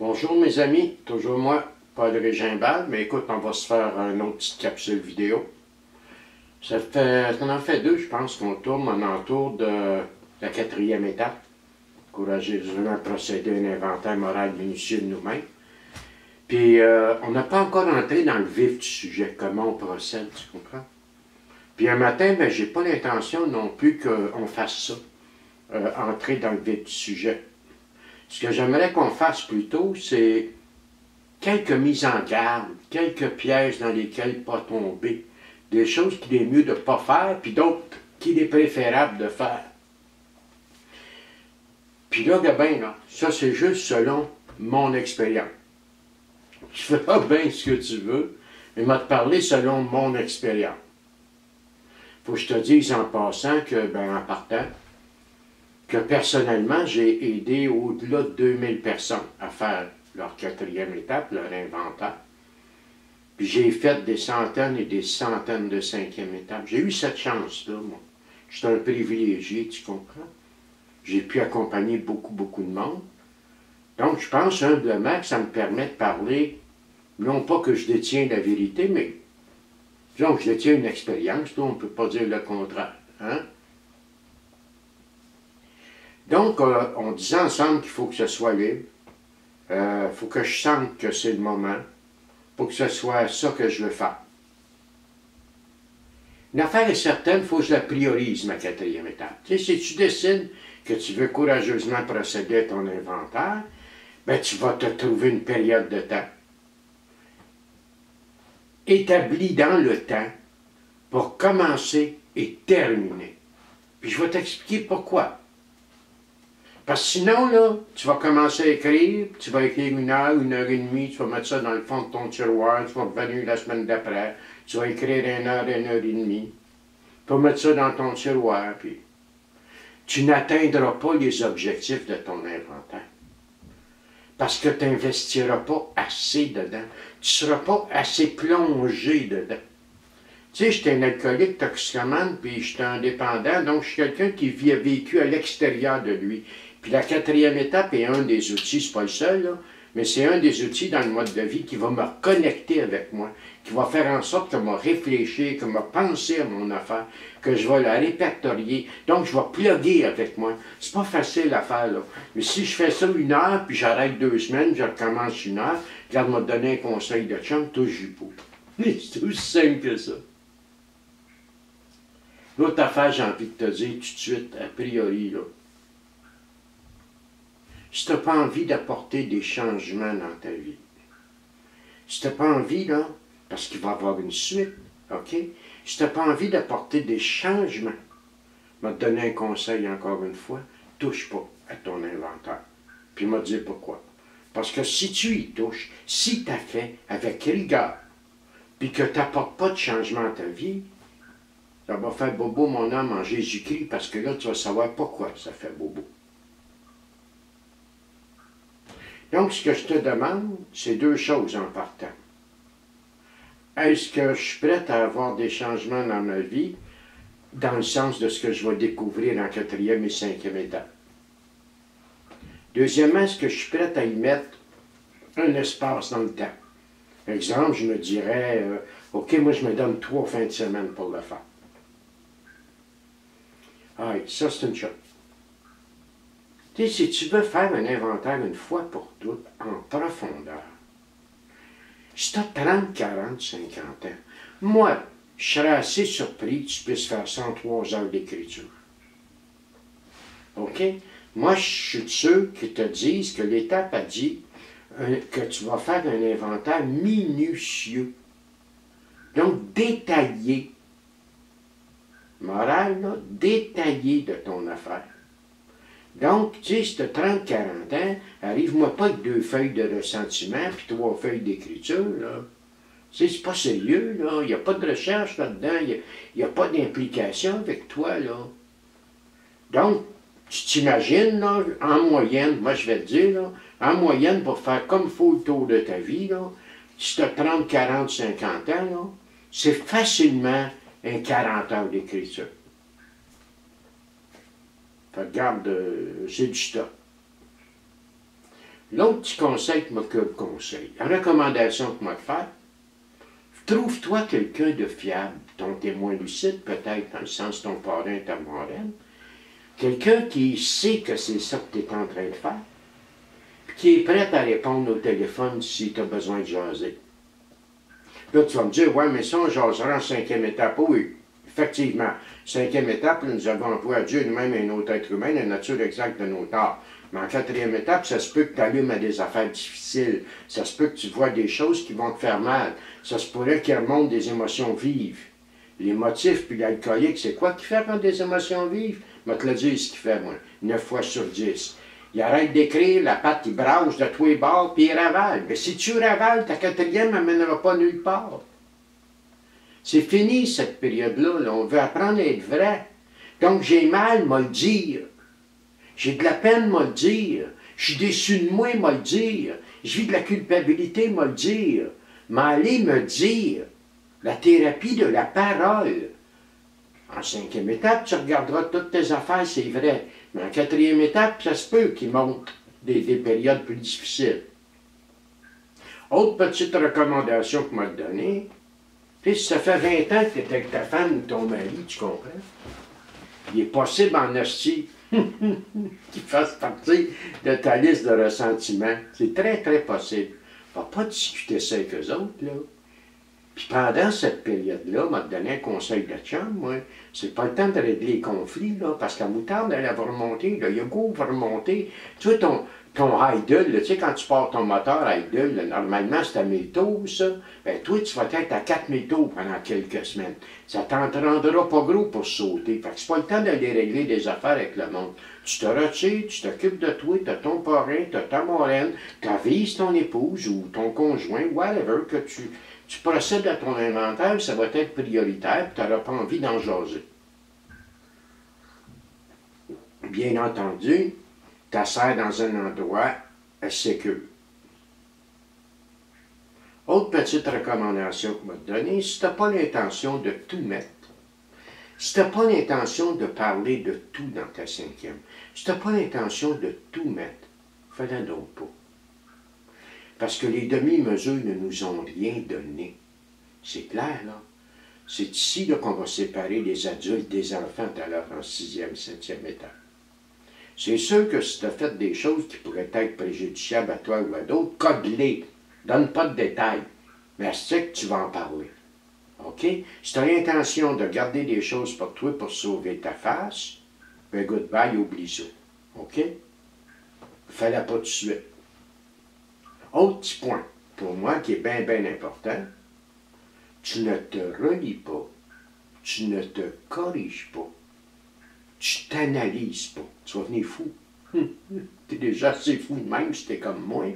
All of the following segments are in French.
Bonjour mes amis, toujours moi, Paul Régimbal, mais écoute, on va se faire une autre petite capsule vidéo. Ça en fait deux, je pense, qu'on tourne en entour de la quatrième étape. Courageusement procéder à un inventaire moral minutieux de nous-mêmes. Puis, on n'a pas encore entré dans le vif du sujet, comment on procède, tu comprends? Puis un matin, ben, j'ai pas l'intention non plus qu'on fasse ça, entrer dans le vif du sujet. Ce que j'aimerais qu'on fasse plutôt, c'est quelques mises en garde, quelques pièges dans lesquels pas tomber, des choses qu'il est mieux de ne pas faire, puis d'autres qu'il est préférable de faire. Puis là, ben, là, ça c'est juste selon mon expérience. Tu feras bien ce que tu veux, mais je vais te parler selon mon expérience. Faut que je te dise en passant que, ben en partant, que personnellement, j'ai aidé au-delà de 2000 personnes à faire leur quatrième étape, leur inventaire. Puis j'ai fait des centaines et des centaines de cinquième étapes. J'ai eu cette chance-là, moi. Je suis un privilégié, tu comprends? J'ai pu accompagner beaucoup de monde. Donc, je pense humblement que ça me permet de parler, non pas que je détiens la vérité, mais disons que je détiens une expérience, là, on ne peut pas dire le contraire. Hein? Donc, on disait ensemble qu'il faut que ce soit libre. Il faut que je sente que c'est le moment. Pour que ce soit ça que je veux faire. Une affaire est certaine, il faut que je la priorise, ma quatrième étape. Tu sais, si tu décides que tu veux courageusement procéder à ton inventaire, ben tu vas te trouver une période de temps établie dans le temps pour commencer et terminer. Puis je vais t'expliquer pourquoi. Parce que sinon, là, tu vas commencer à écrire, tu vas écrire 1 heure et demie, tu vas mettre ça dans le fond de ton tiroir, tu vas revenir la semaine d'après, tu vas écrire 1 heure et demie, tu vas mettre ça dans ton tiroir, puis tu n'atteindras pas les objectifs de ton inventaire. Parce que tu n'investiras pas assez dedans. Tu ne seras pas assez plongé dedans. Tu sais, j'étais un alcoolique toxicomane, puis j'étais indépendant, donc je suis quelqu'un qui a vécu à l'extérieur de lui. Puis la quatrième étape est un des outils, c'est pas le seul, là, mais c'est un des outils dans le mode de vie qui va me reconnecter avec moi, qui va faire en sorte que je vais réfléchir, que je vais penser à mon affaire, que je vais la répertorier. Donc, je vais plugger avec moi. C'est pas facile à faire, là. Mais si je fais ça 1 heure, puis j'arrête 2 semaines, je recommence 1 heure, regarde, m'a donné un conseil de chum, touche jupot. C'est aussi simple que ça. L'autre affaire, j'ai envie de te dire tout de suite, a priori, là. Si tu n'as pas envie d'apporter des changements dans ta vie, si tu n'as pas envie, là, parce qu'il va y avoir une suite, OK? Si tu n'as pas envie d'apporter des changements, je vais te donner un conseil encore une fois, touche pas à ton inventaire. Puis je vais te dire pourquoi. Parce que si tu y touches, si tu as fait avec rigueur, puis que tu n'apportes pas de changement à ta vie, ça va faire bobo mon âme en Jésus-Christ, parce que là, tu vas savoir pourquoi ça fait bobo. Donc, ce que je te demande, c'est 2 choses en partant. Est-ce que je suis prêt à avoir des changements dans ma vie, dans le sens de ce que je vais découvrir en 4e et 5e étape? Deuxièmement, est-ce que je suis prêt à y mettre un espace dans le temps? Par exemple, je me dirais, OK, moi je me donne 3 fins de semaine pour le faire. Ah, ça c'est une chose. Tu sais, si tu veux faire un inventaire une fois pour toutes, en profondeur, si tu as 30, 40, 50 ans, moi, je serais assez surpris que tu puisses faire 103 heures d'écriture. OK? Moi, je suis de ceux qui te disent que l'étape a dit que tu vas faire un inventaire minutieux. Donc, détaillé. Moral, là, détaillé de ton affaire. Donc, tu sais, si tu as 30-40 ans, arrive-moi pas avec 2 feuilles de ressentiment puis 3 feuilles d'écriture, là. Tu sais, c'est pas sérieux, là. Il n'y a pas de recherche là-dedans. Il n'y a pas d'implication avec toi, là. Donc, tu t'imagines, là, en moyenne, moi je vais te dire, là, en moyenne, pour faire comme il faut le tour de ta vie, là, si tu as 30, 40, 50 ans, là, c'est facilement un 40 heures d'écriture. Regarde, c'est du stock. L'autre petit conseil que moi la recommandation que moi te faire, trouve-toi quelqu'un de fiable, ton témoin lucide peut-être, dans le sens de ton parrain, ta marraine, quelqu'un qui sait que c'est ça que tu es en train de faire, puis qui est prêt à répondre au téléphone si tu as besoin de jaser. Là, tu vas me dire, ouais, mais ça, on jasera en 5e étape. Oui, effectivement. 5e étape, là, nous avons envoyé à Dieu nous-mêmes un autre être humain, la nature exacte de nos torts. Mais en 4e étape, ça se peut que tu allumes à des affaires difficiles. Ça se peut que tu vois des choses qui vont te faire mal. Ça se pourrait qu'il remonte des émotions vives. Les motifs, puis l'alcoolique, c'est quoi qui fait quand des émotions vives? Je vais te le dire ce qu'il fait, moi. 9 fois sur 10. Il arrête d'écrire, la patte, il brasse de tous les bords, puis il ravale. Mais si tu ravales, ta 4e n'amènera pas nulle part. C'est fini, cette période-là. Là. On veut apprendre à être vrai. Donc, j'ai mal, moi le dire. J'ai de la peine, moi le dire. Je suis déçu de moi, moi le dire. Je vis de la culpabilité, moi le dire. Mais allez me dire, la thérapie de la parole. En 5e étape, tu regarderas toutes tes affaires, c'est vrai. Mais en 4e étape, ça se peut qu'il monte des périodes plus difficiles. Autre petite recommandation que m'a donnée, si ça fait 20 ans que tu es avec ta femme ou ton mari, tu comprends? Il est possible en hostie qu'il fasse partie de ta liste de ressentiments. C'est très, très possible. Il ne va pas discuter ça avec eux autres, là. Puis pendant cette période-là, m'a donné un conseil de chum, moi, c'est pas le temps de régler les conflits, là, parce que la moutarde, elle va remonter, le yogourt va remonter. Tu vois, ton idle, là, tu sais, quand tu pars ton moteur idle, là, normalement, c'est à 1000 tours, ça. Ben, toi, tu vas être à 4000 tours pendant quelques semaines. Ça t'en rendra pas gros pour sauter. Fait que c'est pas le temps d'aller régler des affaires avec le monde. Tu te retires, tu t'occupes de toi, t'as ton parrain, t'as ta marraine, t'avises ton épouse ou ton conjoint, whatever, que tu procèdes à ton inventaire, ça va être prioritaire, puis tu n'auras pas envie d'en jaser. Bien entendu, t'asseoir dans un endroit sécure. Autre petite recommandation qu'on va te donner, si tu n'as pas l'intention de tout mettre, si tu n'as pas l'intention de parler de tout dans ta 5e, si tu n'as pas l'intention de tout mettre, fais-le donc pas. Parce que les demi-mesures ne nous ont rien donné. C'est clair, là. C'est ici qu'on va séparer les adultes des enfants tout à l'heure en 6e, 7e étape. C'est sûr que si tu as fait des choses qui pourraient être préjudiciables à toi ou à d'autres, code-les. Donne pas de détails. Mais c'est que tu vas en parler. OK? Si tu as l'intention de garder des choses pour toi pour sauver ta face, ben goodbye, oublie ça. OK? Fais-la pas tout de suite. Autre petit point, pour moi, qui est bien, bien important, tu ne te relis pas, tu ne te corriges pas, tu t'analyses pas. Tu vas venir fou. Tu es déjà assez fou de même si tu es comme moi.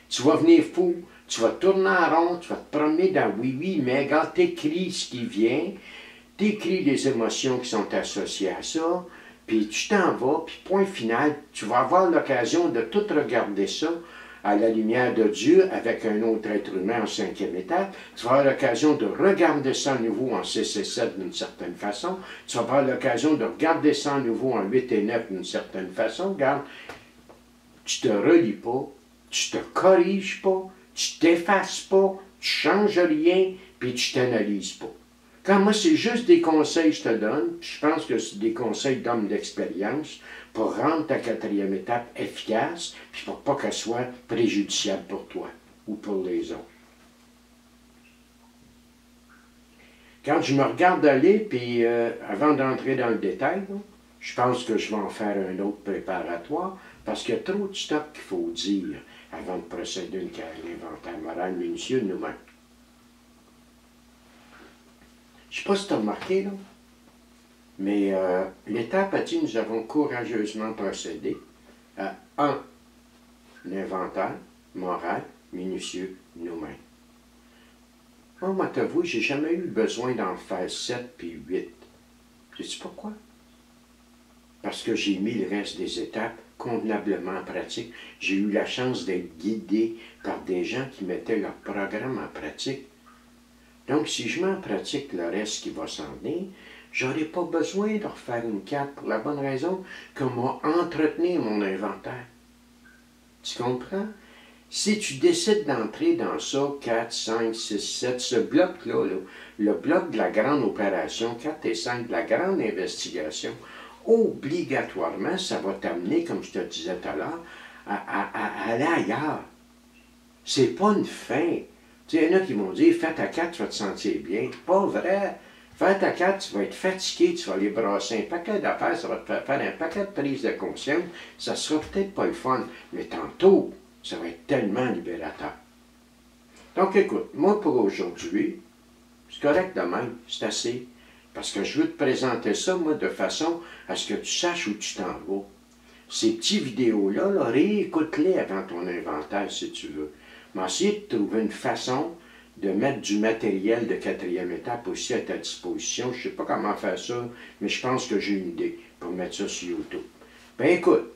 Tu vas venir fou, tu vas tourner en rond, tu vas te promener dans oui, mais regarde, t'écris ce qui vient, t'écris les émotions qui sont associées à ça, puis tu t'en vas, puis point final, tu vas avoir l'occasion de tout regarder ça à la lumière de Dieu avec un autre être humain en 5e étape. Tu vas avoir l'occasion de regarder ça à nouveau en 6 et 7 d'une certaine façon. Tu vas avoir l'occasion de regarder ça à nouveau en 8 et 9 d'une certaine façon. Regarde, tu te relis pas, tu te corriges pas, tu t'effaces pas, tu changes rien, puis tu t'analyses pas. Quand moi, c'est juste des conseils que je te donne, puis je pense que c'est des conseils d'homme d'expérience pour rendre ta 4e étape efficace, puis pour pas qu'elle soit préjudiciable pour toi ou pour les autres. Quand je me regarde aller, puis avant d'entrer dans le détail, là, je pense que je vais en faire un autre préparatoire, parce qu'il y a trop de stock qu'il faut dire avant de procéder à l'inventaire moral minutieux de nous-mêmes. Je ne sais pas si tu as remarqué, là, mais l'étape a dit nous avons courageusement procédé à un inventaire moral minutieux nous-mêmes. Moi, moi t'avoue, j'ai jamais eu besoin d'en faire 7 puis 8. Sais-tu pourquoi? Parce que j'ai mis le reste des étapes convenablement en pratique. J'ai eu la chance d'être guidé par des gens qui mettaient leur programme en pratique. Donc, si je mets en pratique le reste qui va s'en venir, j'aurai pas besoin de refaire une carte pour la bonne raison qu'on va entretenir mon inventaire. Tu comprends? Si tu décides d'entrer dans ça, 4, 5, 6, 7, ce bloc-là, là, le bloc de la grande opération, 4 et 5, de la grande investigation, obligatoirement, ça va t'amener, comme je te disais tout à l'heure, à aller ailleurs. C'est pas une fin. Tu sais, il y en a qui m'ont dit, fais ta 4, tu vas te sentir bien. Pas vrai. Fais ta 4, tu vas être fatigué, tu vas aller brasser un paquet d'affaires, ça va te faire un paquet de prises de conscience. Ça sera peut-être pas le fun, mais tantôt, ça va être tellement libérateur. Donc écoute, moi pour aujourd'hui, c'est correct de même, c'est assez. Parce que je veux te présenter ça, moi, de façon à ce que tu saches où tu t'en vas. Ces petites vidéos-là, là, réécoute-les avant ton inventaire si tu veux. Mais essayer de trouver une façon de mettre du matériel de quatrième étape aussi à ta disposition. Je ne sais pas comment faire ça, mais je pense que j'ai une idée pour mettre ça sur YouTube. Ben écoute,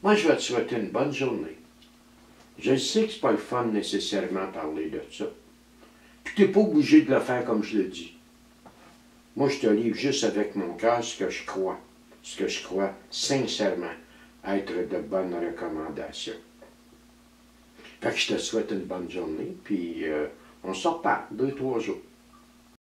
moi je vais te souhaiter une bonne journée. Je sais que c'est pas le fun nécessairement parler de ça. Puis tu n'es pas obligé de le faire comme je le dis. Moi je te livre juste avec mon cœur ce que je crois sincèrement être de bonnes recommandations. Fait que je te souhaite une bonne journée, puis on se reparle 2-3 jours.